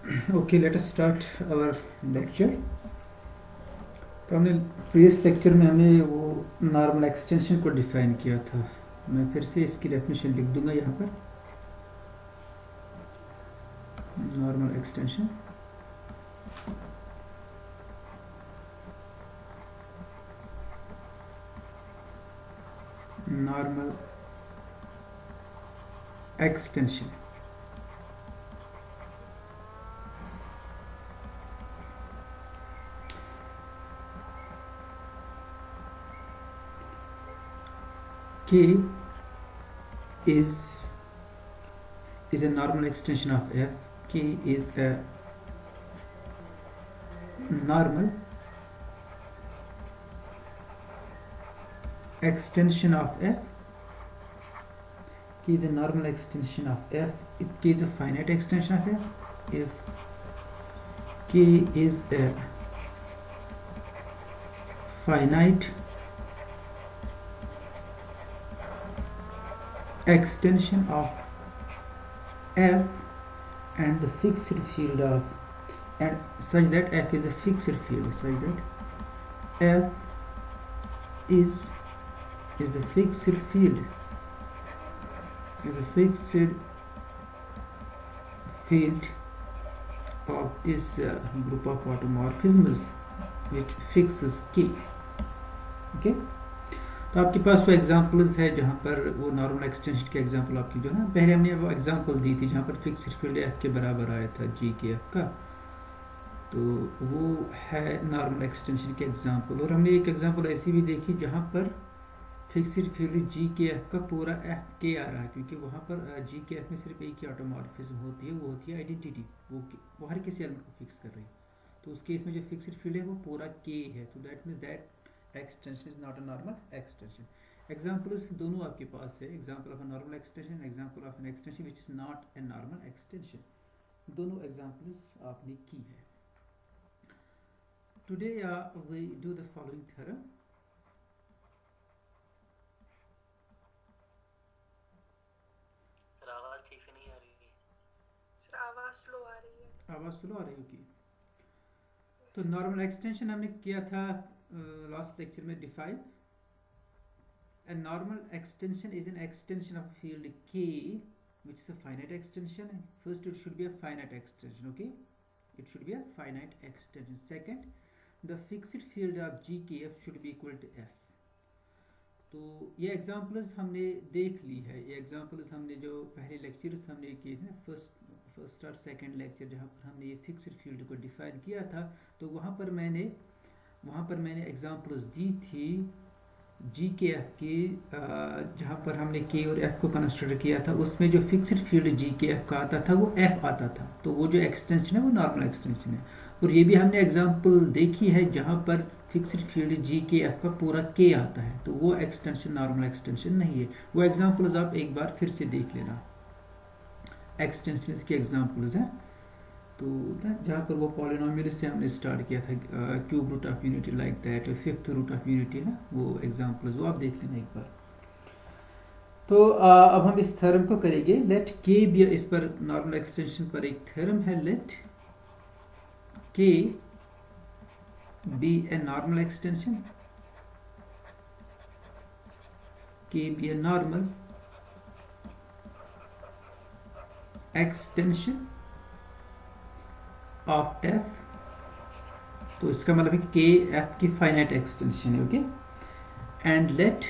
Okay, let us start our lecture. तो हमने previous lecture में हमने वो नॉर्मल एक्सटेंशन को डिफाइन किया था. मैं फिर से इसकी डेफिनेशन लिख दूंगा यहाँ पर. Normal extension normal extension K is a normal extension of f. K is a normal extension of f. K is a normal extension of f. If K is a finite extension of f, if K is a finite extension of f and the fixed field of and such that f is a fixed field, such that f is the fixed field, is a fixed field of this group of automorphisms which fixes K. Okay, तो आपके पास वो examples है जहाँ पर वो normal extension के example आपकी जो है ना, पहले हमने वो एग्जांपल दी थी जहाँ पर फिक्स्ड फील्ड एफ के बराबर आया था जी के एफ का, तो वो है नॉर्मल एक्सटेंशन के एग्जांपल. और हमने एक एग्जांपल ऐसी भी देखी जहाँ पर फिक्स्ड फील्ड जी के एफ का पूरा एफ के आ रहा है, क्योंकि वहाँ पर जी के एफ में सिर्फ एक ही ऑटोमॉर्फिज्म होती है, वो होती है आइडेंटिटी. वो हर किसी एलिमेंट को फिक्स कर रही है. तो उस केस में जो फिक्स्ड फील्ड है वो पूरा के है, तो that means that extension is not a normal extension. Examples दोनों आपके पास है. Example of a normal extension, example of an extension which is not a normal extension. दोनों examples आपने की है. Today we do the following theorem. Sir आवाज ठीक से नहीं आ रही है. सर आवाज स्लो आ रही है. आवाज स्लो आ रही होगी. तो नॉर्मल एक्सटेंशन हमने किया था लास्ट लेक्चर में define. A normal extension is an extension of field K which is a finite extension. First it should be a finite extension, okay, it should be a finite extension. Second, the fixed field of GKF should be equal to F. तो ये examples हमने देख ली है. ये examples हमने जो पहले lectures हमने किए थे, फर्स्ट और सेकंड लेक्चर, जहाँ पर हमने ये फिक्स्ड फील्ड को डिफाइन किया था, तो वहाँ पर मैंने एग्जांपल्स दी थी जी के एफ की, जहाँ पर हमने के और एफ को कंसिडर किया था. उसमें जो फिक्स्ड फील्ड जी के एफ का आता था वो एफ आता था, तो वो जो एक्सटेंशन है वो नॉर्मल एक्सटेंशन है. और ये भी हमने एग्जांपल देखी है जहाँ पर फिक्स्ड फील्ड जी के एफ का पूरा के आता है, तो वो एक्सटेंशन नॉर्मल एक्सटेंशन नहीं है. वो एग्जांपल्स आप एक बार फिर से देख लेना. एक्सटेंशन के एग्जांपल्स हैं, तो जहाँ पर वो पॉलिनोमियल से हमने स्टार्ट किया था, cube root of unity like that, fifth root of unity ना, वो एग्जांपल्स वो आप देख लेना एक बार. तो अब हम इस थ्योरम को करेंगे. लेट के बी, इस पर नॉर्मल एक्सटेंशन पर एक थ्योरम है, let K be a normal extension, K be a normal extension of F. तो इसका मतलब है के एफ की फाइनाइट एक्सटेंशन है, okay. And let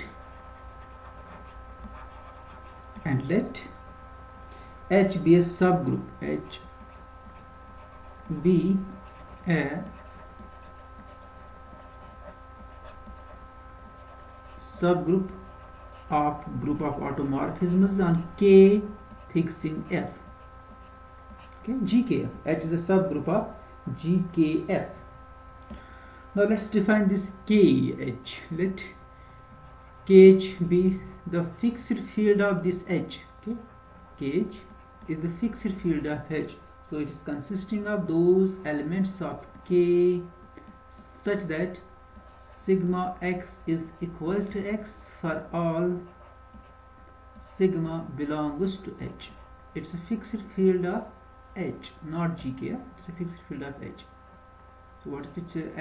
H be a सब ग्रुप, एच बी ए सब group of automorphisms on K fixing F. Okay, GKF. H is a subgroup of GKF. Now let's define this KH. Let KH be the fixed field of this H. Okay, KH is the fixed field of H. So it is consisting of those elements of K such that sigma x is equal to x for all sigma belongs to H. It's a fixed field of H, not GKF. It's a fixed field of H. So what is it?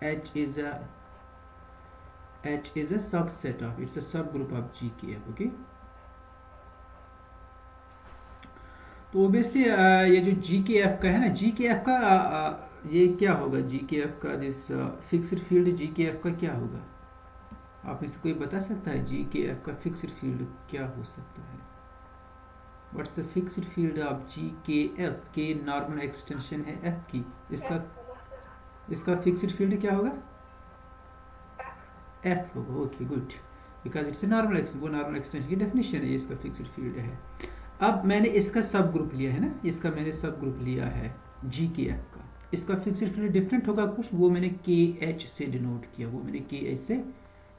H is a subset of, it's a subgroup of GKF. Okay. तो obviously ये जो GKF का है ना, GKF का ये क्या होगा? GKF का दिस फिक्स्ड फील्ड GKF का क्या होगा? आप में से कोई बता सकता है GKF का फिक्स्ड फील्ड क्या हो सकता है? What's the fixed field of GKF? के नॉर्मल एक्सटेंशन है F की, इसका फिक्स्ड फील्ड क्या होगा? F होगा. Okay good, because it's a normal extension. वो नॉर्मल एक्सटेंशन की डेफिनेशन है, इसका फिक्स्ड फील्ड है. अब मैंने इसका सब ग्रुप लिया है ना, इसका मैंने सब ग्रुप लिया है GKF का. इसका फिक्स्ड फील्ड डिफरेंट होगा कुछ, वो मैंने KH से डिनोट किया, वो मैंने KH से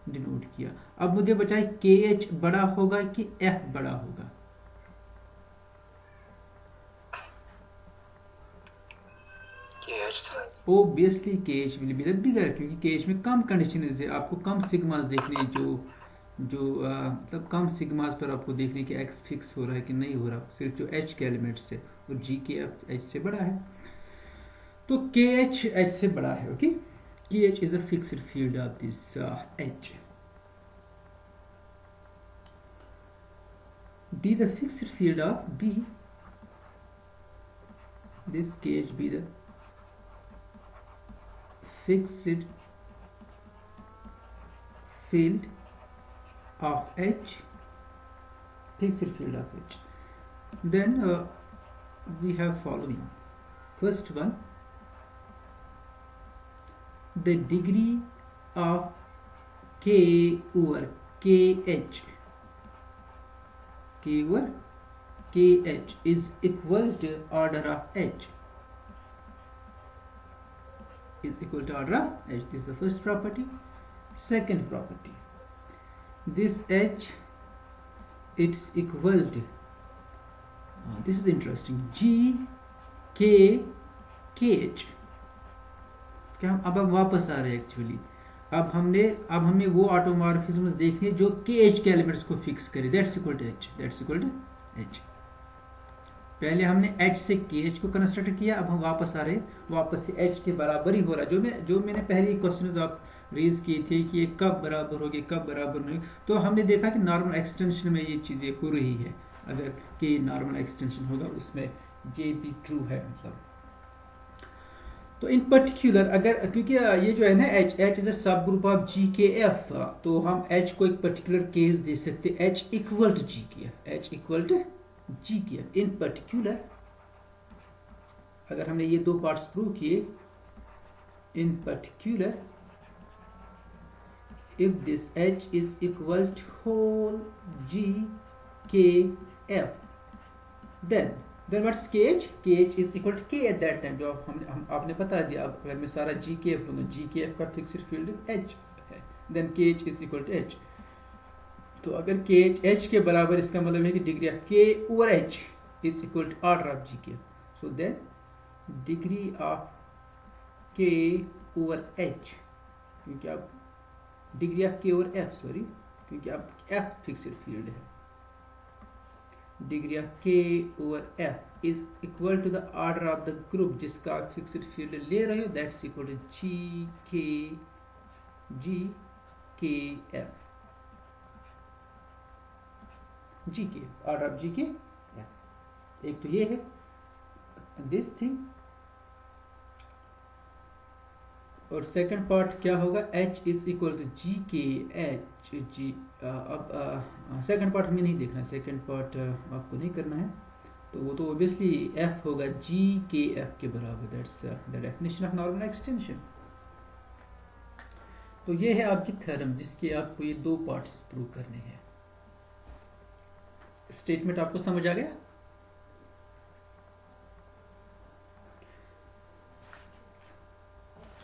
डिनोट किया. अब मुझे बचाए KH बड़ा होगा कि F बड़ा होगा? Obviously KH will be the bigger, क्योंकि KH में कम कंडीशंस है, आपको कम सिग्मास देखने, जो मतलब कम सिग्मास पर आपको देखने कि X फिक्स हो रहा है कि नहीं हो रहा, सिर्फ जो H के एलिमेंट्स है, और GKF H से बड़ा है, तो KH H से बड़ा है. Okay, KH is the fixed field of this H. Be the fixed field of B. This KH be the fixed field of H. Fixed field of H. Then we have following. First one, the degree of K over KH. K over KH is equal to order of H. Is equal to order of H. This is the first property. Second property, this H, it's equal to this is interesting, G K KH. क्या हम अब वापस आ रहे हैं actually. अब हमें वो ऑटोमॉर्फिज्म्स देखने जो KH के एलिमेंट्स को फिक्स करे. That's equal to H. पहले हमने H से KH को कंस्ट्रक्ट किया, अब हम वापस आ रहे हैं, वापस से H के बराबर ही हो रहा है. जो मैंने पहले क्वेश्चन आप रेज किए थे कि ये कब बराबर होगी, कब बराबर नहीं, तो हमने देखा कि नॉर्मल एक्सटेंशन में ये चीज़ें हो रही है. अगर K नॉर्मल एक्सटेंशन होगा उसमें ये भी ट्रू है. मतलब तो इन पर्टिकुलर अगर, क्योंकि ये जो है ना H इज अ सब ग्रुप ऑफ GKF, तो हम H को एक पर्टिकुलर केस दे सकते हैं, H equal to GKF. In particular अगर हमने ये दो पार्ट्स प्रूव किए, in particular if this H is equal to whole GKF, then what's KH? KH is equal to K at that time. जो आपने बता दिया. अब अगर मैं सारा GKF लूँगा, GKF का फिक्स्ड फील्ड H है, then KH is equal to H. तो अगर KH H के बराबर, इसका मतलब है कि degree of K over H is equal to order of GKF. So then degree of K over H, क्योंकि आप degree of K over F, sorry, क्योंकि आप F फिक्स्ड फील्ड है, degree of K over F is equal to the order of the group जिसका आप fixed field ले रहे हो, that's equal to GKF. Order of GK. एक तो ये है दिस थिंग, और सेकंड पार्ट क्या होगा? H is equal to GKH. अब सेकंड पार्ट हमें नहीं देखना है, सेकंड पार्ट आपको नहीं करना है, तो वो तो ऑब्वियसली F होगा GKF के बराबर. That's the definition of normal extension. तो ये है आपकी थ्योरम जिसके आपको ये दो पार्ट्स प्रूव करने हैं. स्टेटमेंट आपको समझ आ गया?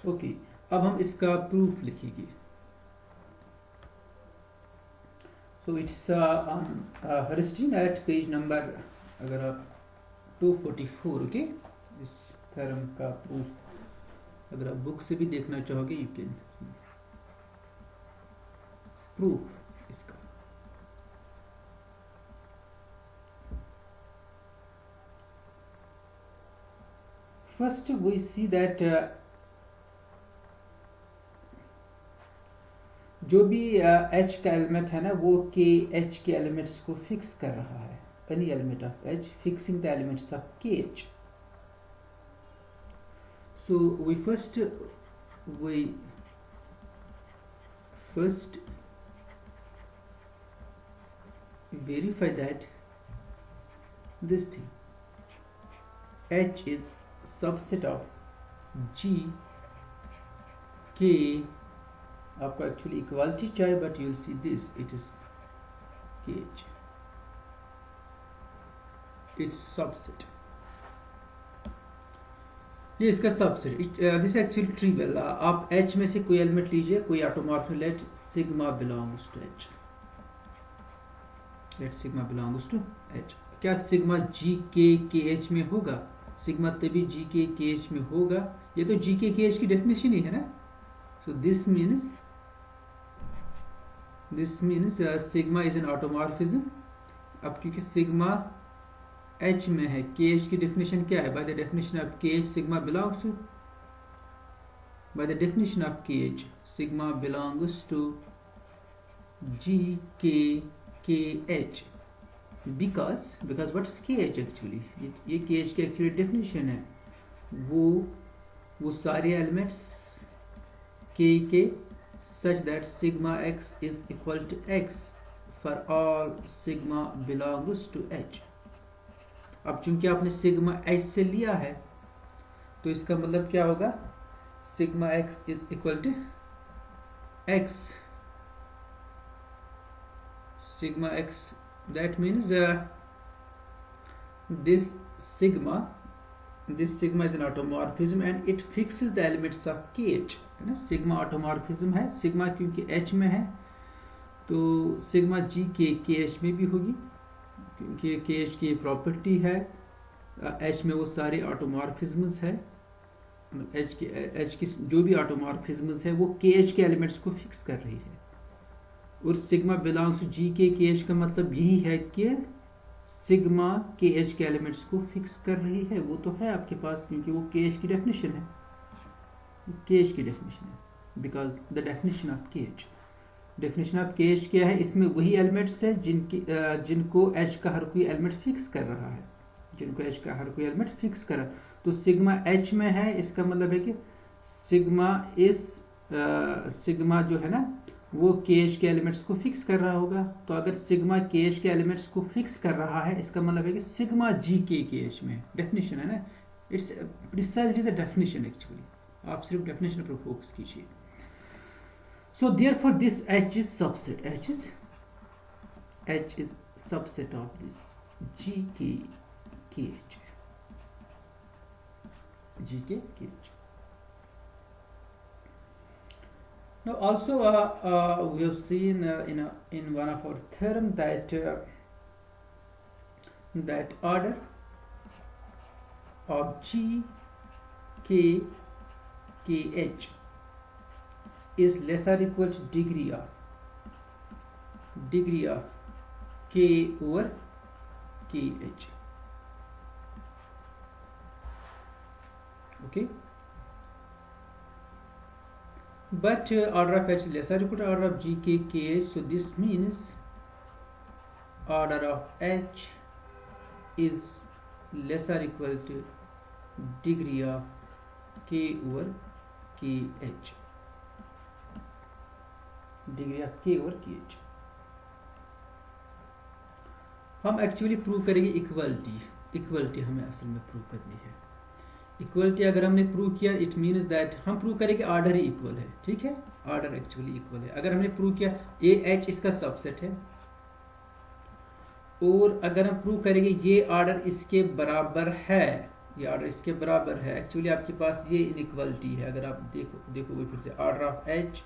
ओके, अब हम इसका प्रूफ लिखेंगे. So it's Herstein at page number, अगर आप 244. ओके, इस थ्योरम का प्रूफ अगर आप बुक से भी देखना चाहोगे, यू कैन प्रूफ इसका. first we see that जो भी h का एलिमेंट है ना वो k h के एलिमेंट्स को फिक्स कर रहा है. Any element of h fixing the elements of kh. So we first verify that this thing h is subset of g k. आपको एक्चुअली इक्वालिटी चाहिए but you will see this it is kh. It's subset. ये इसका subset. This actually trivial. आप h में से कोई element लीजिए, कोई automorphic. Let sigma belongs to h. Let sigma belongs to h. क्या sigma g k k h में होगा? सिग्मा तभी g k k h में होगा. ये तो g k k h की डेफिनेशन ही है ना. So this means sigma is an automorphism. अब क्योंकि सिग्मा h में है, k h की डेफिनेशन क्या है? By the definition of k h sigma belongs to, by the definition of k h sigma belongs to g k k h. Because what's k h actually? ये k h की actually definition है. वो सारे elements k के such that sigma x is equal to x for all sigma belongs to h. अब चूंकि आपने sigma h से लिया है तो इसका मतलब क्या होगा? Sigma x is equal to x. Sigma x, that means this sigma is an automorphism and it fixes the elements of kh. है ना. सिग्मा ऑटोमॉर्फिज्म है. सिग्मा क्योंकि h में है तो सिग्मा g के k h में भी होगी क्योंकि k h की प्रॉपर्टी है. h में वो सारे ऑटोमॉर्फिज्म्स है. h की जो भी ऑटोमॉर्फिज्म्स है वो k h के एलिमेंट्स को फिक्स कर रही है. और सिग्मा बिलोंग्स टू g के k h का मतलब यही है कि सिग्मा k h के एलिमेंट्स को फिक्स कर रही है. वो तो है आपके पास क्योंकि वो k h की डेफिनेशन है. k h की डेफिनेशन है because the definition of k h. Definition of k h क्या है? इसमें वही एलिमेंट्स है जिनको h का हर कोई एलिमेंट फिक्स कर रहा है. जिनको h का हर कोई एलिमेंट फिक्स कर रहा है. तो सिग्मा h में है, इसका मतलब है कि सिग्मा जो है ना वो k h के एलिमेंट्स को फिक्स कर रहा होगा. तो अगर सिग्मा k h के एलिमेंट्स को फिक्स कर रहा है इसका मतलब है कि सिग्मा g k h में डेफिनेशन है ना. It's precisely the definition actually. आप सिर्फ डेफिनेशन पर फोकस कीजिए. So therefore this h is subset. h is subset of this g k k h. g k k h. Now also we have seen in one of our theorem that order of g k k h is less or equal to degree of k over k h. Okay. But order of h is less or equal to order of g k k h. So this means order of h is less or equal to degree of k over k h. Degree of k over k h. हम actually prove करेंगे equality हमें असल में prove करनी है. Equality अगर हमने prove किया इट मीन्स दैट हम प्रूव करेंगे ऑर्डर ही इक्वल है. ठीक है. ऑर्डर एक्चुअली इक्वल है. अगर हमने प्रूव किया ए एच इसका सबसेट है और अगर हम प्रूव करेंगे ये ऑर्डर इसके बराबर है, ये ऑर्डर इसके बराबर है. एक्चुअली आपके पास ये इनइक्वालिटी है. अगर आप देखोगे फिर से ऑर्डर ऑफ एच,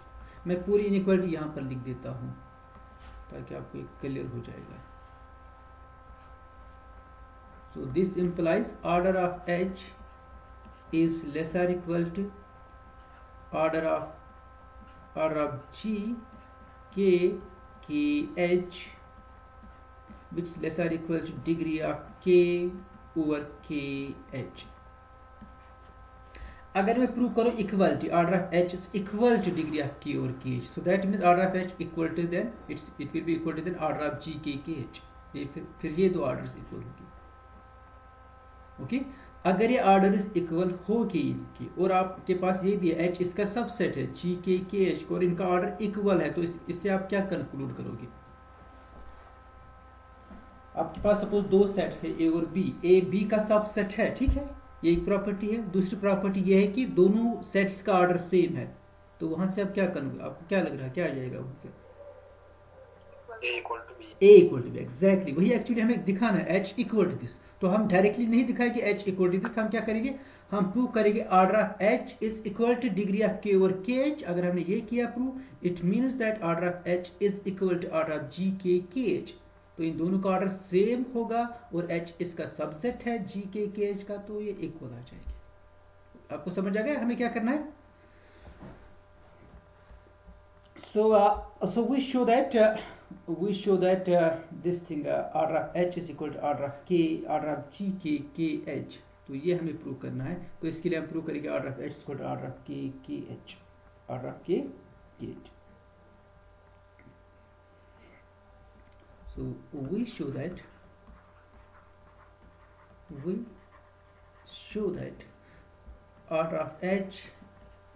मैं पूरी इनइक्वालिटी यहाँ पर लिख देता हूँ ताकि आपको क्लियर हो जाएगा. So this implies order of h is less or equal to order of g k k h, which is less or equal to degree of k over k h. अगर मैं प्रूव करूँ equality, order of H is equal to degree of K और K H, so that means order of H equal to then it will be equal to then order of G K H. ये फिर ये दो orders equal होगी। Okay, अगर ये orders equal होगी इनकी और आपके पास ये भी है एच इसका सबसेट है जी के एच और इनका ऑर्डर इक्वल है, तो इससे आप क्या कंक्लूड करोगे? आपके पास सपोज दो सेट्स है ए और बी, ए बी का सबसेट है, ठीक है, ये एक प्रॉपर्टी है। दूसरी प्रॉपर्टी ये है कि दोनों सेट्स का ऑर्डर सेम है, तो वहां से आप क्या करोगे? आपको क्या लग रहा है क्या आ जाएगा वहां से? A equal to B. A equal to B, exactly वही एक्चुअली हमें दिखाना है, एच इक्वल टू दिस। तो हम डायरेक्टली नहीं दिखाए कि एच इक्वल टू दिस, हम क्या करेंगे, हम प्रूव करेंगे order of H is equal to degree of K over K H. अगर हमने ये किया prove, it means that order of H is equal to order of G K H. तो इन दोनों का ऑर्डर सेम होगा और एच इसका सबसेट है जी के एच का, तो ये इक्वल आ जाएगी। आपको समझ आ गया हमें क्या करना है? So we show that this thing order of h is equal to order of k, order of g k h। तो ये हमें प्रूव करना है, तो इसके लिए हम प्रूव करेंगे order of h is equal to order of k h, order of k h। So we show that order of h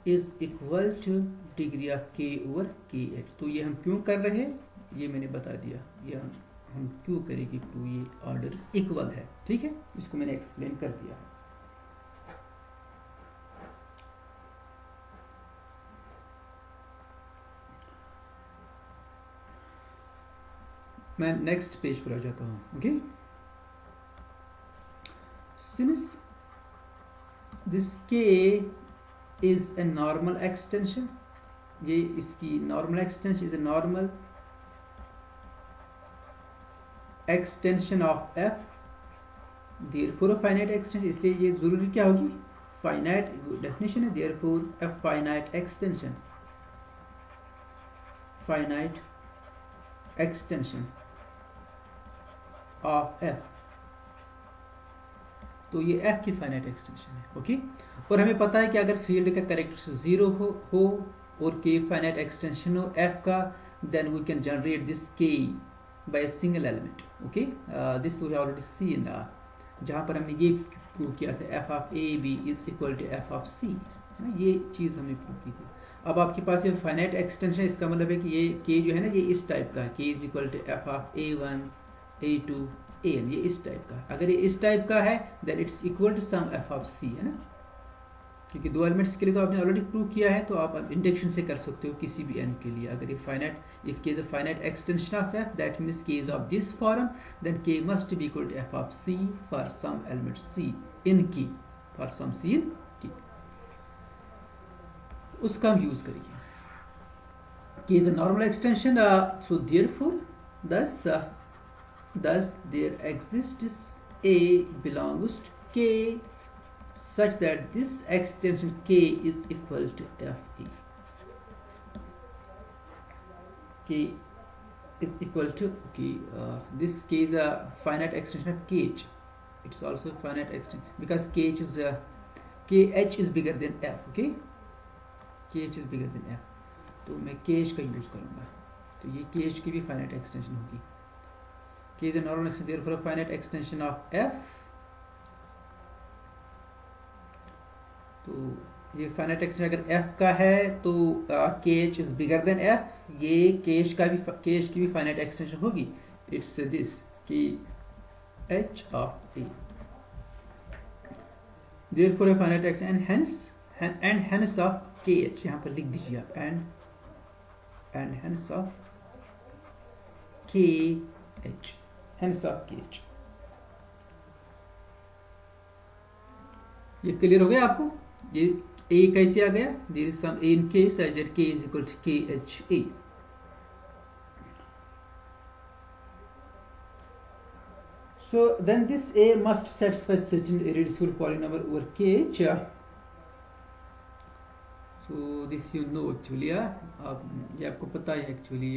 is equal to degree of k over K H. तो ये हम क्यों कर रहे हैं ये मैंने बता दिया, ये हम क्यों करेंगे प्रूव, ये ऑर्डर्स इक्वल है, ठीक है, इसको मैंने एक्सप्लेन कर दिया है। मैं नेक्स्ट पेज पर आ जाता हूँ। ओके, सिंस दिस के इज ए नॉर्मल एक्सटेंशन, ये इसकी normal extension is a normal extension of F, therefore a finite extension, इसलिए ये जरूरी क्या होगी, फाइनाइट डेफिनेशन है, therefore a finite extension, finite extension of F. तो ये एफ की फाइनाइट एक्सटेंशन है। ओके, और हमें पता है कि अगर फील्ड का कैरेक्टरिस्टिक जीरो हो और के फाइनाइट एक्सटेंशन हो एफ का, then we can generate this K by single element. Okay, this we already seen, जहाँ पर हमने ये प्रूव किया था F of A B is equal to F of C, ये चीज़ हमने प्रूव की थी। अब आपके पास ये फाइनाइट एक्सटेंशन, इसका मतलब है कि ये के जो है ना, ये इस टाइप का है, K is equal to F of A1 A2 AN, ये इस टाइप का है। अगर ये इस टाइप का है then it's equal to some F of C, है ना, क्योंकि दो एलिमेंट्स के लिए तो आपने ऑलरेडी प्रूव किया है, तो आप इंडक्शन से कर सकते हो किसी भी n के लिए। अगर ये finite, if k is a finite extension of f, that means k is of this form, then k must be equal to f of c for some element c in k, for some c in k, उसका हम use करेंगे। k is a normal extension, so therefore thus there exists a belongs to k such that this extension k is equal to f a, k is equal to this k is a finite extension of kh, it's also a finite extension because kh is bigger than f। okay, kh is bigger than f, तो मैं kh का use करूंगा, तो ये kh की भी finite extension होगी। k is a normal extension, therefore a finite extension of f, तो ये फाइनाइट एक्सटेंशन अगर f का है तो kh is bigger than f, ये kh की भी फाइनाइट एक्सटेंशन होगी, इट्स दिस कि h of a, therefore a finite extension and hence of kh, यहाँ पर लिख दीजिए आप and hence of kh, hence of kh। ये क्लियर हो गया आपको? ये a कैसे आ गया, there is some a in k such that k is equal to kha। so then this a must satisfy certain irreducible polynomial over kh, so this you know actually, ये आपको पता है एक्चुअली।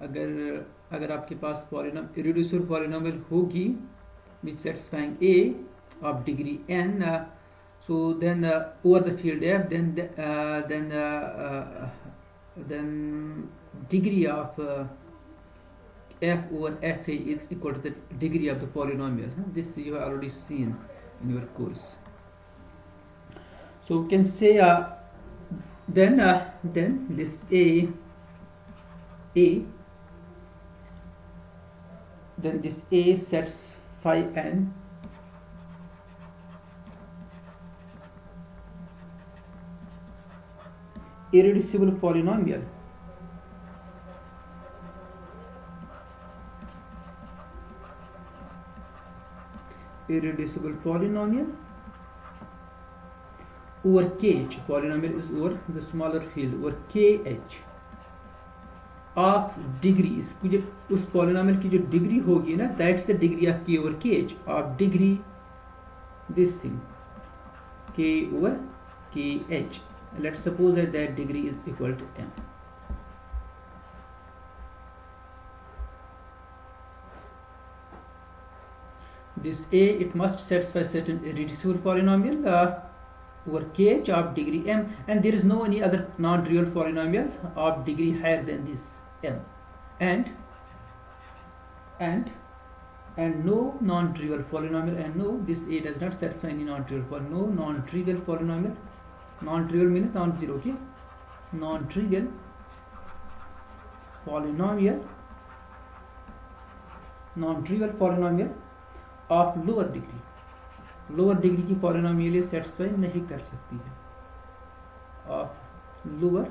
अगर आपके पास irreducible polynomial होगी which satisfying a of degree n, so So then over the field F, then degree of F over Fa is equal to the degree of the polynomial. This you have already seen in your course. So we can say then this A, then this A sets phi n irreducible polynomial over kh. Polynomial is over the smaller field over kh of degree. इसकी जो उस polynomial की जो degree होगी ना, that's the degree of k over kh of degree this thing k over kh. Let's suppose that degree is equal to m. This A, it must satisfy certain irreducible polynomial over kh of degree m, and there is no any other non-trivial polynomial of degree higher than this m, and no non-trivial polynomial, and no, this A does not satisfy any non-trivial polynomial. No non-trivial polynomial. Non-trivial means non-zero. Okay, non-trivial polynomial of lower degree. Lower degree की polynomial ये satisfy नहीं कर सकती है of lower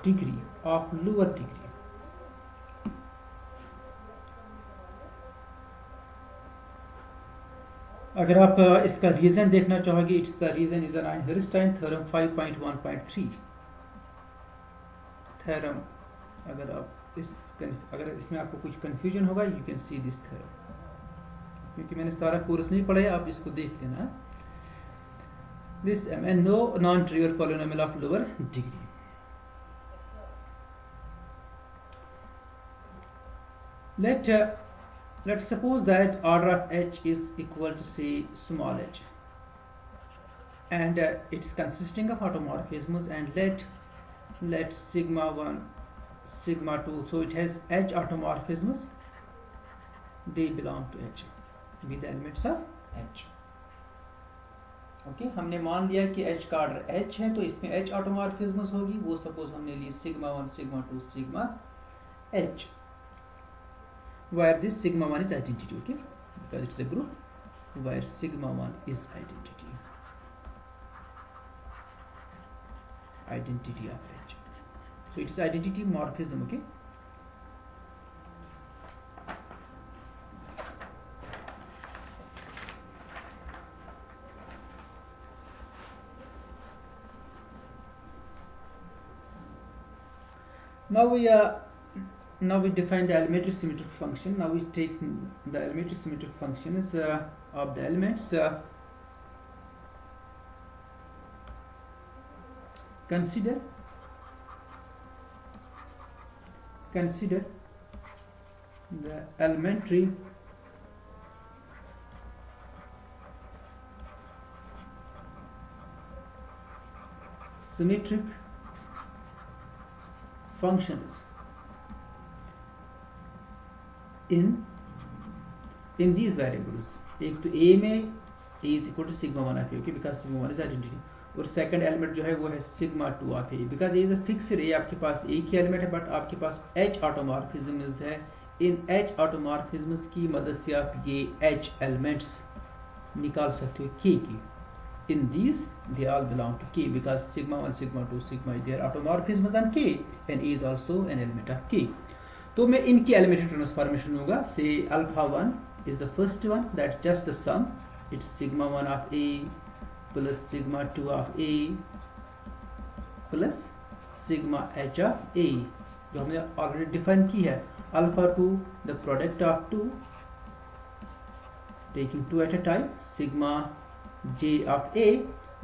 degree अगर आप इसका reason देखना चाहोगे, it's the reason is Einstein theorem 5.1.3 theorem. अगर इसमें आपको कुछ कंफ्यूजन होगा, you can see this theorem, क्योंकि मैंने सारा कोर्स नहीं पढ़ा है, आप इसको देख लेना. This and no non trivial polynomial of lower degree. Let's suppose that order of h is equal to say small h, and it's consisting of automorphisms, and let sigma 1 sigma 2, so it has h automorphisms, they belong to h, be the elements of h. Okay, हमने मान लिया कि h का order h है, तो इसमें h ऑटोमॉर्फिज्म्स होगी. वो सपोज हमने ली sigma 1 sigma 2 sigma h, where this sigma 1 is identity. Okay, because it's a group where sigma 1 is identity of h, so it is identity morphism. Okay, now we define the elementary symmetric function. Now we take the elementary symmetric functions of the elements. Consider the elementary symmetric functions in these variables. एक तो a में a is equal to sigma 1 of a, okay, because sigma 1 is identity. और second element जो है वो है sigma 2 of a, because a is a fixed a, आपके पास एक ही एलिमेंट है, बट आपके पास h ऑटोमॉर्फिज्म्स है. इन h ऑटोमॉर्फिज्म्स की मदद से आप ये h एलिमेंट्स निकाल सकते हो k की. In these they all belong to k, because sigma 1 sigma 2 sigma they are automorphisms on k, and a is also an element of k. तो मैं इनकी एलिमेंट्री ट्रांसफॉर्मेशन होगा. से alpha 1 is the first one, that's just the sum, it's sigma 1 of a plus sigma 2 of a plus sigma h of a, जो हमने already define की है. Alpha 2 the product of 2 taking 2 at a time, sigma j of a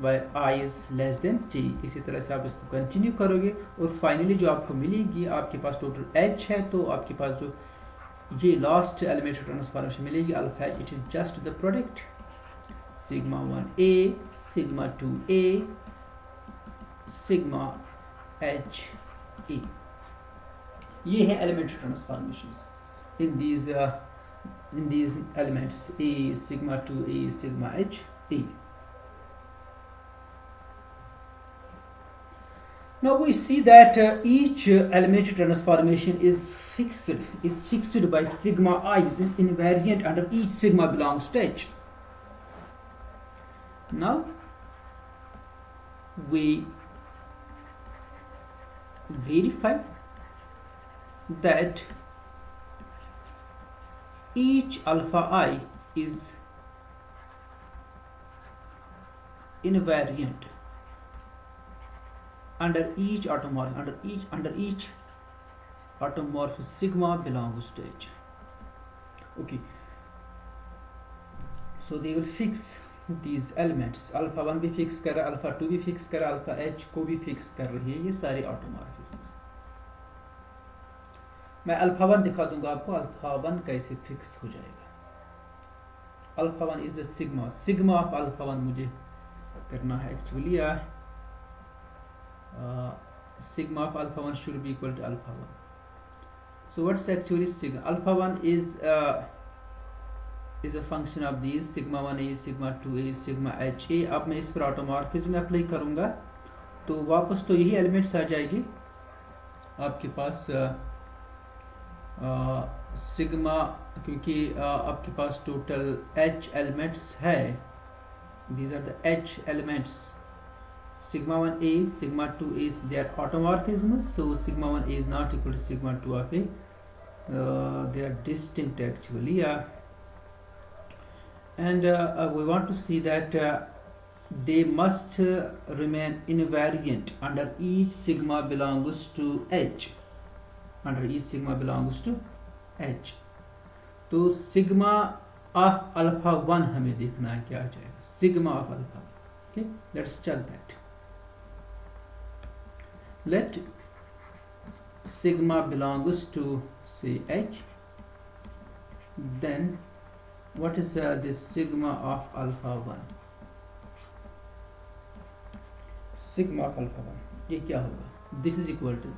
where I is less than t. इसी तरह से आप इसको continue करोगे, और फाइनली जो आपको मिलेगी, आपके पास टोटल h है, तो आपके पास जो ये लास्ट एलिमेंट्री ट्रांसफॉर्मेशन मिलेगी alpha h, it is just the product sigma 1a, sigma 2a, sigma h e. ये है elementary transformations in these elements a, sigma 2a, sigma h e. Now we see that each elementary transformation is fixed by sigma I, is invariant under each sigma belongs to H. Now we verify that each alpha I is invariant under each automorph sigma belongs to H. Okay, so they will fix these elements. Alpha 1 भी fix कर रहा है, alpha 2 भी fix कर रहा है, alpha h को भी फिक्स कर रही है, ये सारे ऑटोमॉर्फिज्म्स. मैं अल्फा 1 दिखा दूंगा आपको अल्फा 1 कैसे फिक्स हो जाएगा. Alpha 1 is the sigma of alpha 1 मुझे करना है actually. Sigma of alpha 1 should be equal to alpha 1. So what's actually sigma? Alpha 1 is a function of these sigma 1a, sigma 2a, sigma h a. अब मैं इस पर automorphism apply करूंगा तो वापस तो यही एलिमेंट्स आ जाएगी आपके पास. सिग्मा क्योंकि आपके पास टोटल h एलिमेंट्स है. These are the h elements. Sigma 1a, sigma 2a, they are automorphisms, so sigma 1a is not equal to sigma 2 of a. They are distinct actually, and we want to see that they must remain invariant under each sigma belongs to H. Under each sigma belongs to H. तो sigma of alpha 1 हमें देखना है क्या आ जाएगा. Sigma of alpha. Okay, let's check that. Let sigma belongs to say H, then what is this sigma of alpha 1? Sigma of alpha 1 ये क्या होगा? This is equal to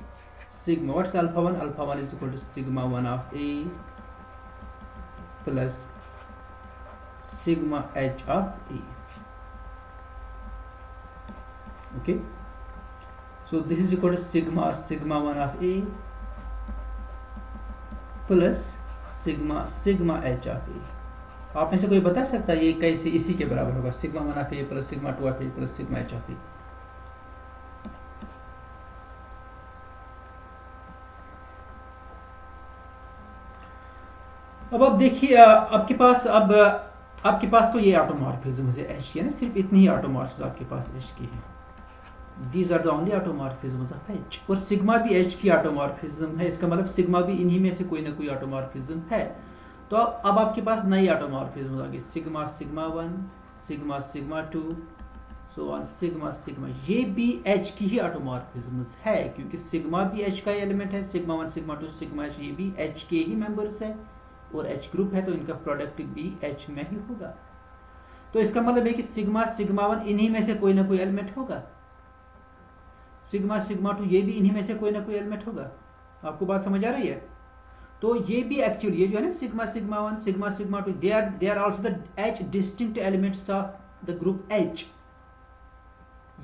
sigma. What's alpha 1? Alpha 1 is equal to sigma 1 of A plus sigma H of A. Okay, so this is equal to sigma 1 of A plus sigma H of A. आप में से कोई बता सकता है ये कैसे इसी के बराबर होगा? sigma 1 of A plus sigma 2 of A plus sigma H of A. अब आप देखिए आपके पास तो ये ऑटोमॉर्फिज्म है H की, ना सिर्फ इतनी ही ऑटोमॉर्फिज्म आपके पास H की है. These are the only automorphisms of H. और सिग्मा भी H की ऑटोमॉर्फिज्म है, इसका मतलब सिग्मा भी इन्हीं में से कोई ना कोई ऑटोमॉर्फिज्म है. तो अब आपके पास नई ऑटोमॉर्फिज्म आ गई. Sigma 1, sigma 2, so on sigma. ये भी H की ही ऑटोमॉर्फिज्म्स है क्योंकि सिग्मा भी H का एलिमेंट है. सिग्मा 1, सिग्मा 2, सिग्मा H ये भी H के ही मेंबर्स है और H ग्रुप है, तो इनका प्रोडक्ट भी H में ही होगा. तो इसका मतलब है कि सिग्मा 1 इन्हीं में से कोई ना कोई एलिमेंट होगा. सिग्मा 2 ये भी इन्हीं में से कोई ना कोई एलिमेंट होगा. आपको बात समझ आ रही है? तो ये भी एक्चुअली ये जो है ना sigma 1, sigma 2 they are also the H distinct elements of the group H.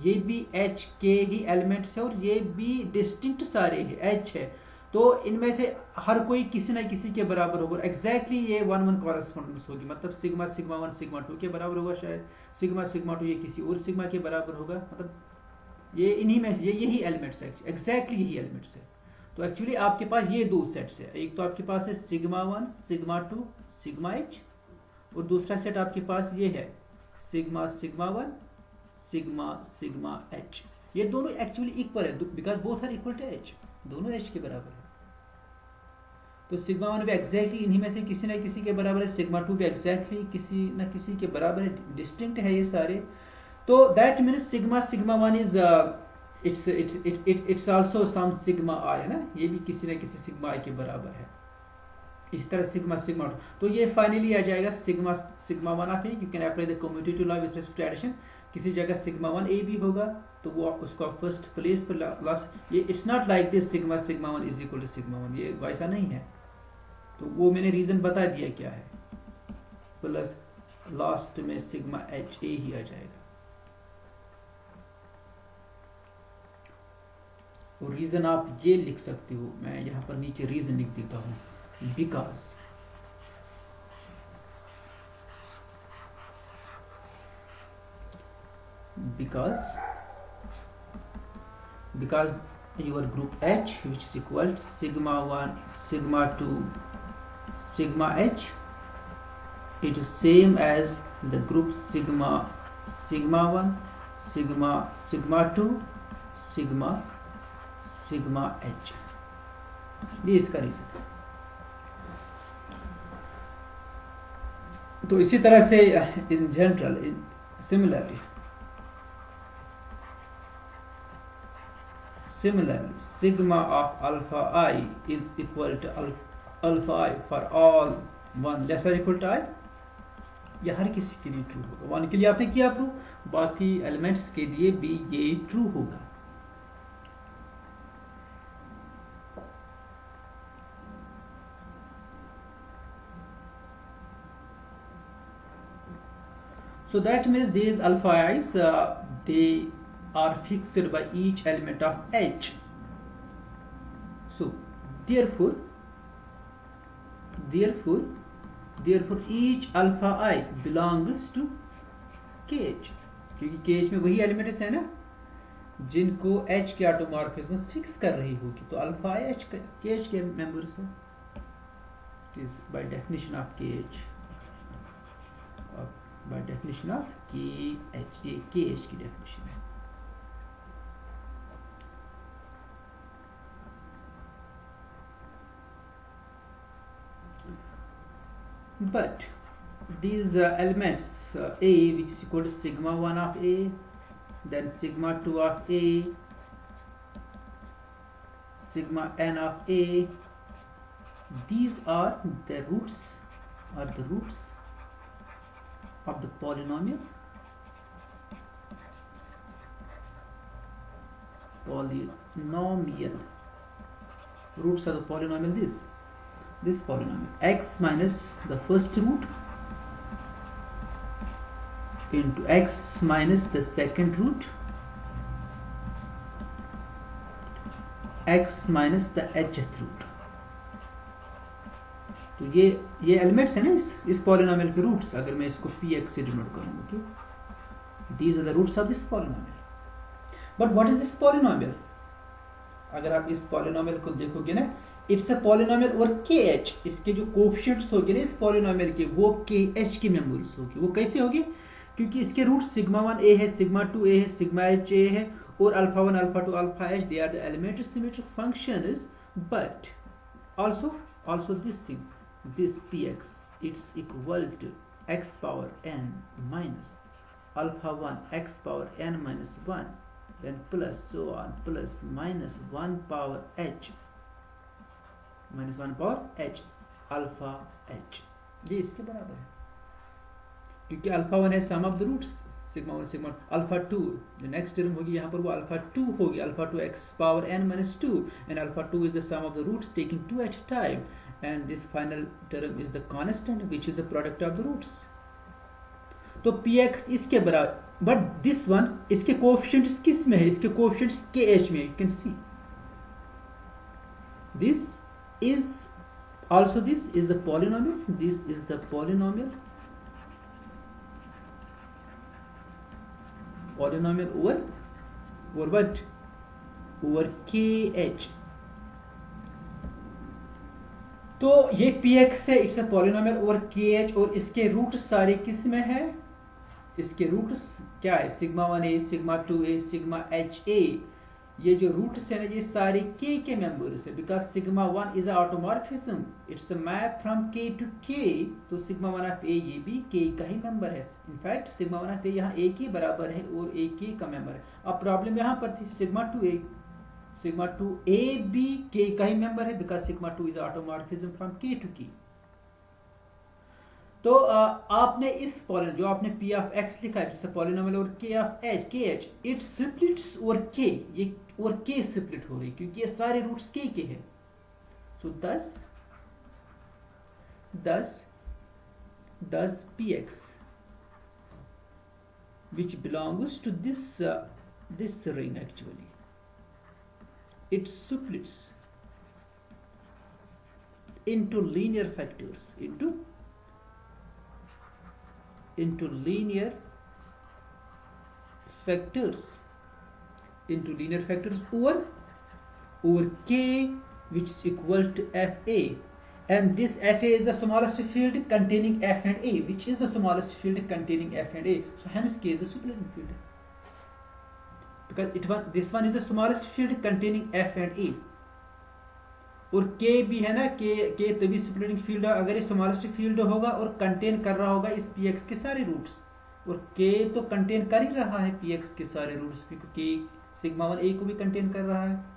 ये भी H के ही एलिमेंट्स है और ये भी डिस्टिंक्ट सारे H है. तो इनमें से हर कोई किसी ना किसी के बराबर होगा. एग्जैक्टली ये 1 कॉरेस्पॉन्डेंस होगी. मतलब सिग्मा 1 सिग्मा 2 के बराबर होगा, शायद सिग्मा 2 ये किसी और सिग्मा के बराबर होगा. मतलब ये इन्हीं में से यही एलिमेंट्स है, एग्जैक्टली यही एलिमेंट्स है. तो एक्चुअली आपके पास ये दो सेट्स है. एक तो आपके पास है सिग्मा 1, सिग्मा 2, सिग्मा H, और दूसरा सेट आपके पास ये है सिग्मा 1, सिग्मा H. ये दोनों एक्चुअली इक्वल है because both are equal to H. दोनों H के बराबर है. तो सिग्मा 1 भी एग्जैक्टली इन्हीं में से किसी ना किसी के बराबर है. सिग्मा 2 भी एग्जैक्टली किसी ना किसी के बराबर है. डिस्टिंक्ट है ये सारे. तो that means sigma 1 is it's also some sigma I है ना. ये भी किसी ना किसी सिग्मा I के बराबर है. इसी तरह सिग्मा सिग्मा टू, तो ये फाइनली आ जाएगा sigma sigma one of A. You can apply the commutative law with respect to addition. किसी जगह सिग्मा वन ए भी होगा तो वो उसको फर्स्ट प्लेस पर लास्ट, ये it's not like this sigma sigma one is equal to sigma one, ये वैसा नहीं है। तो वो मैंने रीजन बता दिया क्या है, प्लस लास्ट में सिग्मा एच ए ही आ जाएगा। और रीजन आप ये लिख सकते हो, मैं यहाँ पर नीचे रीजन लिख देता हूँ, because your group H, which is equal to sigma 1 sigma 2 sigma H, it is same as the group sigma 1 sigma 2 sigma H। ये इसका रीजन। तो इसी तरह से in general similarly sigma of alpha I is equal to alpha I for all 1 less or equal to I, यह हर किसी के लिए ट्रू होगा। 1 के लिए आपने किया प्रूव, बाकी एलिमेंट्स के लिए भी ये ट्रू होगा। So that means these alpha i's they are fixed by each element of H. So therefore each alpha I belongs to KH, क्योंकि KH में वही एलिमेंट्स है ना जिनको H के ऑटोमॉर्फिज्म फिक्स कर रही होगी, तो अल्फा I H KH के मेंबर्स है। by definition of KH, by definition of KH, ये KH की definition है। But these elements A, which is equal to sigma 1 of A, then sigma 2 of A, sigma n of A, these are the roots of the polynomial roots of the polynomial, this polynomial x minus the first root into x minus the second root x minus the hth root। तो ये elements है ना इस polynomial के roots, अगर मैं इसको px से डिनोट करूंगा, okay, these are the roots of this polynomial. But what is this polynomial? अगर आप इस पॉलिनोमियल को देखोगे ना, it's a polynomial over kh, इसके जो कोएफिशिएंट्स होंगे ना इस पॉलिनोमियल के, वो kh के मेंबर्स होगी। वो कैसे होगी? क्योंकि इसके रूट सिग्मा 1 a है, सिग्मा 2 a है, सिग्मा h a है, और alpha 1 alpha 2 alpha h, they are the elementary symmetric functions. But also this thing, this px, it's equal to x power n minus alpha 1 x power n minus 1, then plus so on plus minus 1 power h minus 1 power h alpha h, ये इसके बराबर है। क्योंकि alpha 1 है sum of the roots sigma 1 sigma, alpha 2 जो next term होगी यहाँ पर वो अल्फा 2 होगी, alpha 2 x power n minus 2, and alpha 2 is the sum of the roots taking 2 at a time, and this final term is the constant which is the product of the roots। तो px इसके बराबर, but this one इसके coefficients किस में है? इसके coefficients kh में। You can see this is also this is the polynomial, this is the polynomial over what? Over kh। तो ये px है, it's a polynomial over kh, और इसके रूट सारे किस में है? इसके रूट्स क्या है? Sigma 1a sigma 2a sigma ha, ये जो रूट्स है ना ये सारे k के मेंबर्स है, because sigma 1 is automorphism, it's a map from k to k, तो सिग्मा 1 ऑफ a ये भी k का ही मेंबर है। इनफैक्ट सिग्मा 1 ऑफ a यहाँ a के बराबर है और a k का मेंबर है। अब प्रॉब्लम यहाँ पर थी सिग्मा 2a भी k का ही मेंबर है, because sigma 2 is automorphism from k to k। तो आपने इस पॉलिन जो आपने पी ऑफ एक्स लिखा है जैसे पॉलिनोमियल और के ऑफ एच के एच इट स्प्लिट्स ओवर के, ये और के स्प्लिट हो रही क्योंकि ये सारे रूट्स के हैं. सो thus px which belongs to this ring actually it splits into linear factors into linear factors over k which is equal to fa, and this fa is the smallest field containing f and a, which is the smallest field containing f and a, so hence k is the splitting field because this one is the smallest field containing f and a, और k भी है ना, k तभी splitting field है अगर ये smallest field होगा और कंटेन कर रहा होगा इस px के सारे रूट्स, और k तो कंटेन कर ही रहा है px के सारे रूट्स क्योंकि सिग्मा 1 a को भी कंटेन कर रहा है.